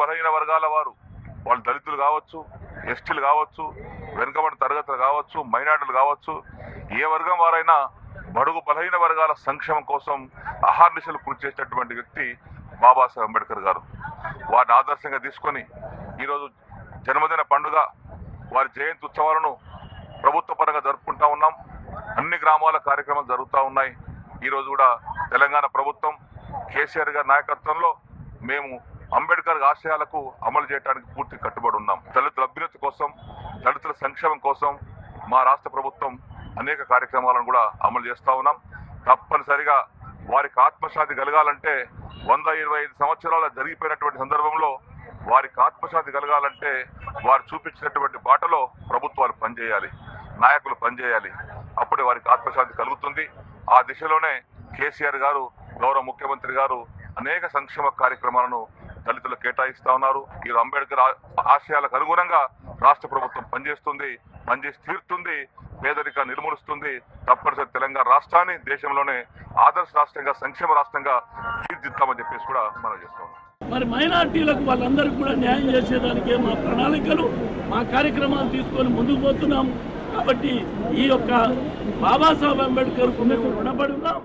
బలహీన వర్గాల వారు, వాళ్ళు దళితులు కావచ్చు, ఎస్టీలు కావచ్చు, వెనుకబడిన తరగతులు కావచ్చు, మైనార్టీలు కావచ్చు, ఏ వర్గం వారైనా బడుగు బలహీన వర్గాల సంక్షేమం కోసం అహర్నిశలు కృషి చేసినటువంటి వ్యక్తి బాబాసాహెబ్ అంబేద్కర్ గారు. వారిని ఆదర్శంగా తీసుకొని ఈరోజు జన్మదిన పండుగ, వారి జయంతి ఉత్సవాలను ప్రభుత్వ పరంగా జరుపుకుంటా ఉన్నాం. అన్ని గ్రామాల కార్యక్రమాలు జరుగుతూ ఉన్నాయి. ఈరోజు కూడా తెలంగాణ ప్రభుత్వం కేసీఆర్ గారి నాయకత్వంలో మేము అంబేద్కర్ ఆశయాలకు అమలు చేయడానికి పూర్తి కట్టుబడి ఉన్నాం. దళితుల అభ్యున్నతి కోసం, దళితుల సంక్షేమం కోసం మా రాష్ట్ర ప్రభుత్వం అనేక కార్యక్రమాలను కూడా అమలు చేస్తూ ఉన్నాం. తప్పనిసరిగా వారికి ఆత్మశాంతి కలగాలంటే 125 సంవత్సరాల జరిగిపోయినటువంటి సందర్భంలో వారికి ఆత్మశాంతి కలగాలంటే వారు చూపించినటువంటి బాటలో ప్రభుత్వాలు పనిచేయాలి, నాయకులు పనిచేయాలి. అప్పుడే వారికి ఆత్మశాంతి కలుగుతుంది. ఆ దిశలోనే కేసీఆర్ గారు, గౌరవ ముఖ్యమంత్రి గారు అనేక సంక్షేమ కార్యక్రమాలను దళితులకు కేటాయిస్తా ఉన్నారు. ఈ అంబేద్కర్ ఆశయాలకు అనుగుణంగా రాష్ట్ర ప్రభుత్వం పనిచేస్తుంది, పనిచేసి తీరుతుంది, పేదరికాన్ని నిర్మూలిస్తుంది. తప్పనిసరి తెలంగాణ రాష్ట్రాన్ని దేశంలోనే ఆదర్శ రాష్ట్రంగా, సంక్షేమ రాష్ట్రంగా తీర్చిదిద్దామని చెప్పేసి కూడా మనం చేస్తాం. మరి మైనార్టీలకు వాళ్ళందరికీ కూడా న్యాయం చేసేదానికే మా ప్రణాళికలు, మా కార్యక్రమాలు తీసుకొని ముందుకు పోతున్నాం. కాబట్టి ఈ యొక్క బాబాసాహెబ్ అంబేద్కర్ కు మేము రుణపడి ఉన్నాం.